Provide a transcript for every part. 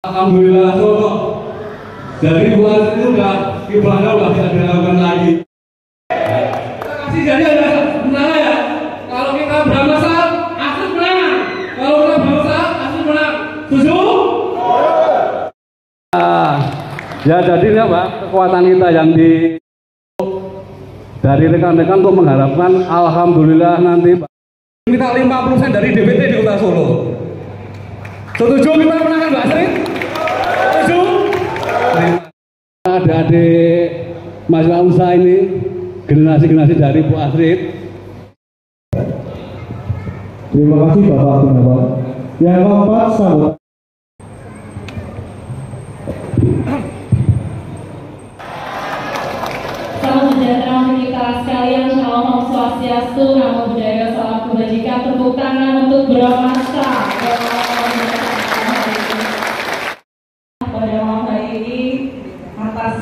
Alhamdulillah Solo. Jadi buat itu udah ibadah udah tidak dilakukan lagi. Kasih jadi ada sebenarnya ya. Kalau kita bermasalah, asli menang. Kalau kita bermasalah, asli menang. Setuju? Ya jadi ya Pak, kekuatan kita yang dari rekan-rekan untuk mengharapkan alhamdulillah nanti Pak. Minta 5% dari DPT di Kota Solo. Setuju kita menangkan Mbak Sri? Setuju? Adik-adik mahasiswa usaha ini, generasi-generasi dari Bu Astrid. Terima kasih Bapak Gunawan. Yang keempat, sahabat. Salam sejahtera untuk kita sekalian, Shalom Om Swastiastu, Namo Buddhaya, Salam Kebajikan, tepuk tangan untuk Brahmasta. Pada malam hari ini, atas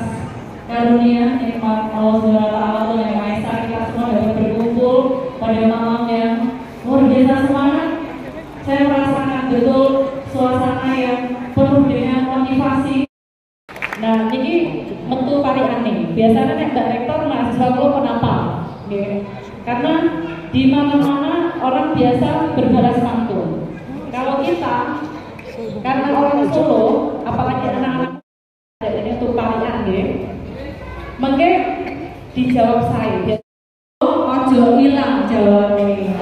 karunia nikmat Allah Subhanahu wa Ta'ala yang Maha Esa, kita semua dapat berkumpul pada malam yang luar biasa semangat. Saya merasakan betul suasana yang penuh dengan motivasi. Nah, ini metu pari aneh. Biasanya nek Mbak Rektor mahasiswa kula kenapa? Nggih. Karena di mana-mana orang biasa berbalas pantun. Kalau kita karena orang Solo, apalagi anak-anak ini tuh parian nggih. Mengke dijawab saya. Ojo ilang jawabe.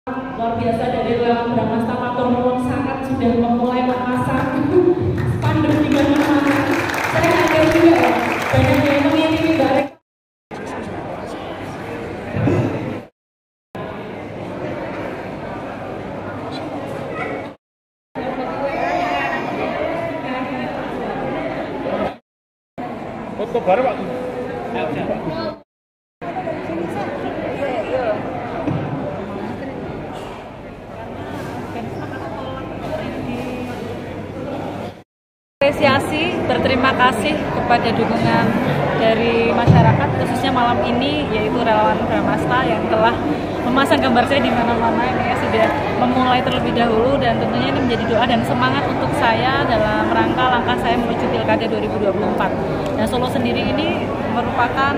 Luar biasa dari relawan Brahmasta Matur Nuwun sangat sudah memulai memasang spanduk di mana-mana. Saya kaget juga ya, banyak yang mengintimi Mbak Rektor. Foto bareng Pak. Apresiasi, berterima kasih kepada dukungan dari masyarakat, khususnya malam ini yaitu relawan Brahmasta yang telah memasang gambar saya di mana-mana. Ini ya, sudah memulai terlebih dahulu dan tentunya ini menjadi doa dan semangat untuk saya dalam rangka langkah saya menuju Pilkada 2024. Nah, Solo sendiri ini merupakan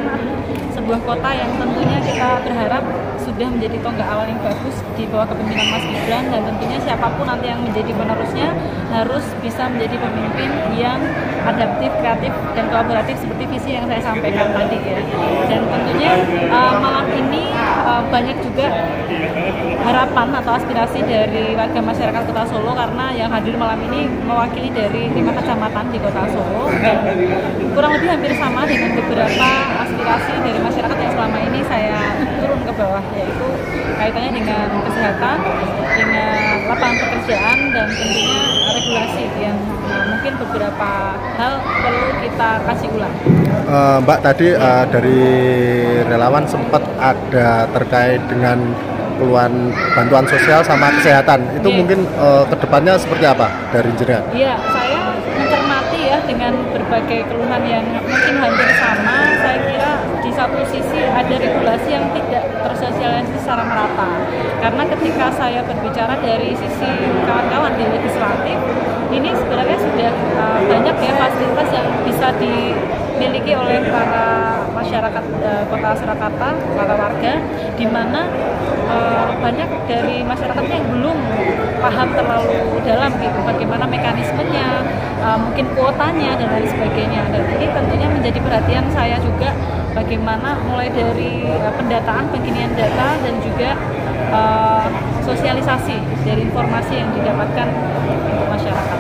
sebuah kota yang tentunya kita berharap sudah menjadi tonggak awal yang bagus di bawah kepemimpinan Mas Gibran, dan tentunya siapapun nanti yang menjadi penerusnya harus bisa menjadi pemimpin yang adaptif, kreatif, dan kolaboratif seperti visi yang saya sampaikan tadi ya. Dan tentunya malam ini banyak juga harapan atau aspirasi dari warga masyarakat Kota Solo, karena yang hadir malam ini mewakili dari 5 kecamatan di Kota Solo dan kurang lebih hampir sama dengan beberapa aspirasi dari masyarakat yang selama ini saya turun ke bawah, yaitu kaitannya dengan kesehatan, dengan lapangan pekerjaan, dan tentunya regulasi yang mungkin beberapa hal perlu kita kasih ulang. Mbak, tadi dari relawan sempat ada terkait dengan keluhan bantuan sosial sama kesehatan. Itu mungkin kedepannya seperti apa dari jenengan? Iya, saya mencermati ya dengan berbagai keluhan yang mungkin hampir sama. Saya kira di satu sisi ada regulasi yang tidak tersosialisasi secara merata. Karena ketika saya berbicara dari sisi kawan-kawan di legislatif, ini sebenarnya sudah banyak ya fasilitas yang bisa dimiliki oleh para masyarakat Kota Surakarta, para warga, di mana banyak dari masyarakatnya yang belum paham terlalu dalam gitu bagaimana mekanismenya, mungkin kuotanya dan lain sebagainya. Dan ini tentunya menjadi perhatian saya juga, bagaimana mulai dari pendataan, penginian data, dan juga sosialisasi dari informasi yang didapatkan untuk masyarakat.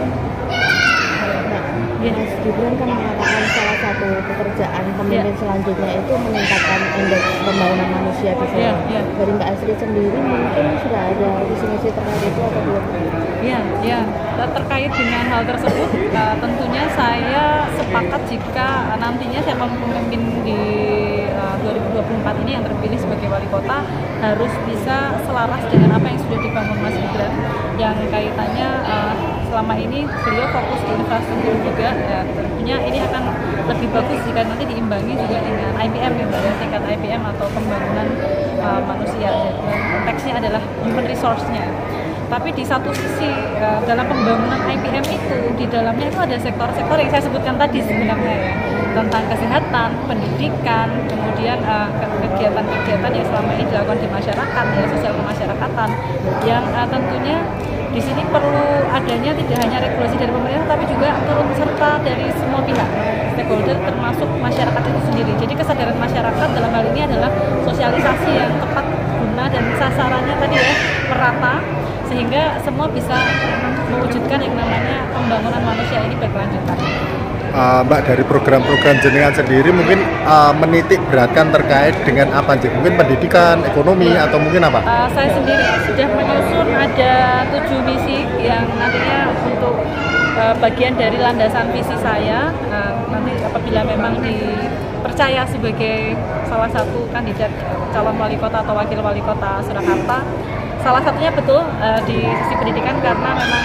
Mas Gibran kan mengatakan salah satu pekerjaan pemimpin selanjutnya itu meningkatkan indeks pembangunan manusia di Solo. Dari Mbak Astrid sendiri mungkin sudah ada visi-misi terkait itu atau belum? Ya, terkait dengan hal tersebut tentunya saya sepakat jika nantinya saya memimpin di 2024 ini yang terpilih sebagai wali kota harus bisa selaras dengan apa yang sudah dibangun Mas Gibran, yang kaitannya selama ini beliau fokus di infrastruktur juga, ya tentunya ini akan lebih bagus jika nanti diimbangi juga dengan IPM ya, tingkat IPM atau pembangunan manusia. Konteksnya adalah human resource-nya. Tapi di satu sisi dalam pembangunan IPM itu di dalamnya itu ada sektor-sektor yang saya sebutkan tadi sebenarnya ya, tentang kesehatan, pendidikan, kemudian kegiatan-kegiatan yang selama ini dilakukan di masyarakat ya, sosial kemasyarakatan yang tentunya di sini perlu adanya tidak hanya regulasi dari pemerintah tapi juga turut serta dari semua pihak stakeholder termasuk masyarakat itu sendiri. Jadi kesadaran masyarakat dalam hal ini adalah sosialisasi yang tepat guna dan sasarannya tadi ya merata sehingga semua bisa mewujudkan yang namanya pembangunan manusia ini berkelanjutan. Mbak, dari program-program jenengan sendiri mungkin menitik beratkan terkait dengan apa sih? Mungkin pendidikan, ekonomi, atau mungkin apa? Saya sendiri sudah menyusun ada 7 misi yang nantinya untuk bagian dari landasan visi saya. Nanti apabila memang dipercaya sebagai salah satu kandidat calon wali kota atau wakil wali kota Surakarta, salah satunya betul di sisi pendidikan karena memang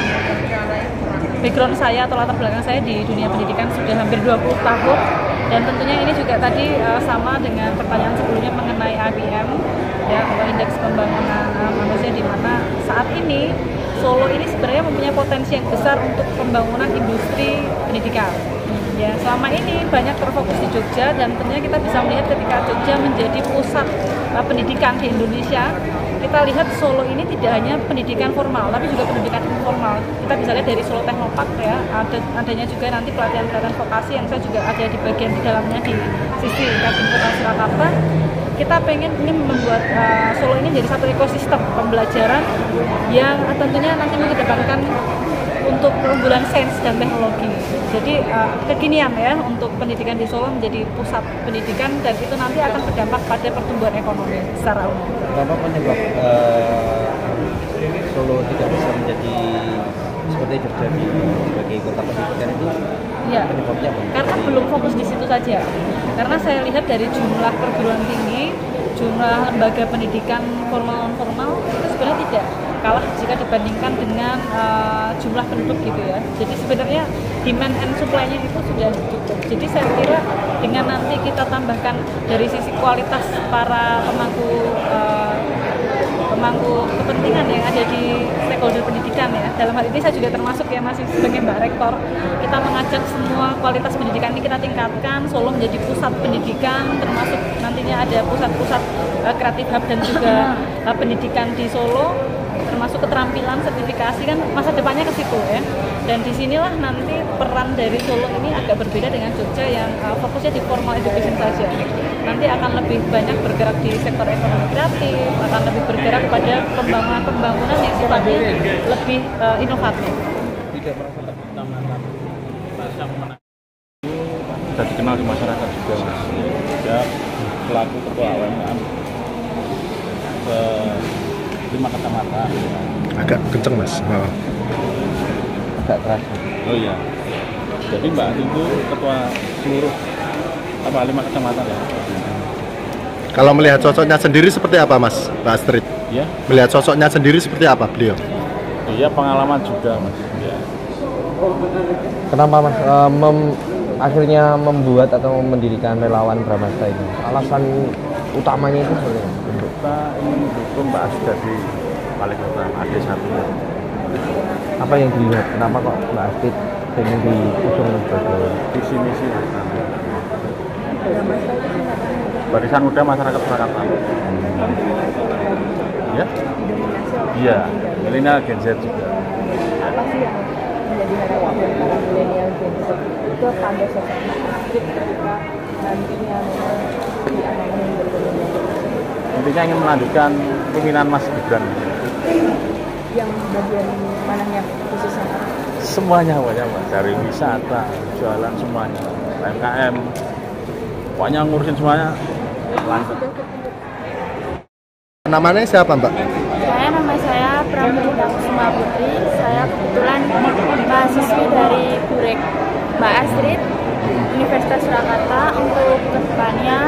background saya atau latar belakang saya di dunia pendidikan sudah hampir 20 tahun dan tentunya ini juga tadi sama dengan pertanyaan sebelumnya mengenai IPM ya, atau indeks pembangunan manusia, di mana saat ini Solo ini sebenarnya mempunyai potensi yang besar untuk pembangunan industri pendidikan. Ya, selama ini banyak terfokus di Jogja dan tentunya kita bisa melihat ketika Jogja menjadi pusat pendidikan di Indonesia, kita lihat Solo ini tidak hanya pendidikan formal tapi juga pendidikan informal. Kita bisa lihat dari Solo Technopark ya, adanya juga nanti pelatihan-pelatihan vokasi yang saya juga ada di bagian di dalamnya di sisi Kadin Kota Surakarta. Kita pengen ini membuat Solo ini jadi satu ekosistem pembelajaran yang tentunya nanti mengedepankan untuk keunggulan sains dan teknologi. Jadi kekinian ya untuk pendidikan di Solo menjadi pusat pendidikan dan itu nanti akan berdampak pada pertumbuhan ekonomi secara umum. Apa penyebab Solo tidak bisa menjadi seperti Jogja sebagai kota pendidikan itu? Ya, penyebabnya apa? Karena belum fokus di situ saja. Karena saya lihat dari jumlah perguruan tinggi, jumlah lembaga pendidikan formal non-formal itu sebenarnya tidak kalah jika dibandingkan dengan jumlah penduduk gitu ya. Jadi sebenarnya demand and supply-nya itu sudah cukup. Jadi saya kira dengan nanti kita tambahkan dari sisi kualitas para pemangku kepentingan yang ada di stakeholder pendidikan ya. Dalam hal ini saya juga termasuk ya masih sebagai Mbak Rektor. Kita mengajak semua kualitas pendidikan ini kita tingkatkan. Solo menjadi pusat pendidikan, termasuk nantinya ada pusat-pusat kreatif hub dan juga pendidikan di Solo, termasuk keterampilan, sertifikasi kan masa depannya ke situ ya. Dan disinilah nanti peran dari Solo ini agak berbeda dengan Jogja yang fokusnya di formal education saja. Nanti akan lebih banyak bergerak di sektor ekonomi kreatif, akan lebih bergerak pada pembangunan yang sifatnya lebih inovatif. Tidak merasa terutamakan sudah dikenal di masyarakat juga, Mas. Ya, pelaku ketua UMKM ke 5 kecamatan. Agak kenceng, Mas. agak keras. Oh iya. Jadi Mbak itu ketua seluruh 5 kecamatan ya. Kalau melihat sosoknya sendiri seperti apa, Mas, Mbak Astrid? Ya. Melihat sosoknya sendiri seperti apa beliau? Iya, pengalaman juga, Mas. Ya. Kenapa Mas akhirnya membuat atau mendirikan relawan Bramasta ini? Alasan utamanya itu sebenarnya? Kita ingin mendukung Mbak Astrid jadi wali kota AD1. Apa yang dilihat? Kenapa kok Mbak Astrid ingin diusung sebagai visi misi Barisan Muda Masyarakat Surakarta. Ya? Iya, milenial Gen Z juga. Apa sih yang menjadi harapan dari para milenial Gen Z itu pada sosok Mbak Astrid ketika nantinya memang diamankan yang berkepentingan? Intinya ingin melanjutkan pimpinan Mas Gibran. Yang bagian mananya khususnya? Semuanya banyak, Mbak. Dari wisata, jualan semuanya, UMKM, pokoknya ngurusin semuanya. Lanjut. Namanya siapa, Mbak? Nama saya Pramudita Kusuma Putri. Saya kebetulan mahasiswi dari Burek Mbak Astrid Universitas Surakarta. Untuk kedepannya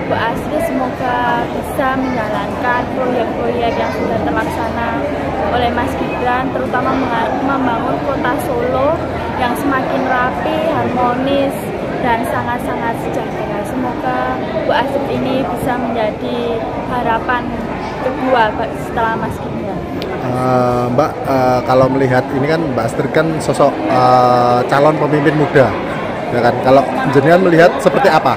Mbak Astrid semoga bisa menjalankan proyek-proyek yang sudah terlaksana oleh Mas Gibran, terutama membangun kota Solo yang semakin rapi, harmonis, dan sangat-sangat sejahtera. Semoga Bu Astrid ini bisa menjadi harapan kedua setelah Mas Gibran. Mbak, kalau melihat ini kan Mbak Astrid kan sosok calon pemimpin muda, ya kan? Kalau jenengan melihat seperti apa?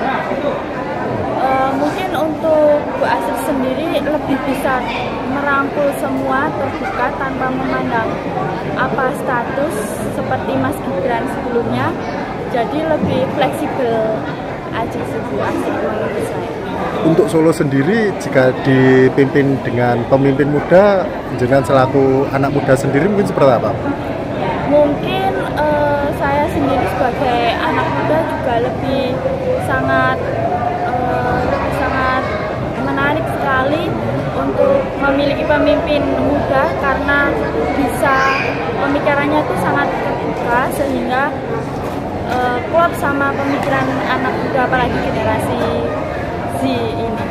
Mungkin untuk Bu Astrid sendiri lebih bisa merangkul semua, terbuka tanpa memandang apa status seperti Mas Gibran sebelumnya. Jadi lebih fleksibel aja sih Bu Astrid menurut saya. Untuk Solo sendiri, jika dipimpin dengan pemimpin muda, jenengan selaku anak muda sendiri mungkin seperti apa? Mungkin saya sendiri sebagai anak muda juga lebih sangat menarik sekali untuk memiliki pemimpin muda karena bisa pemikirannya itu sangat terbuka sehingga klop sama pemikiran anak muda apalagi generasi Z ini.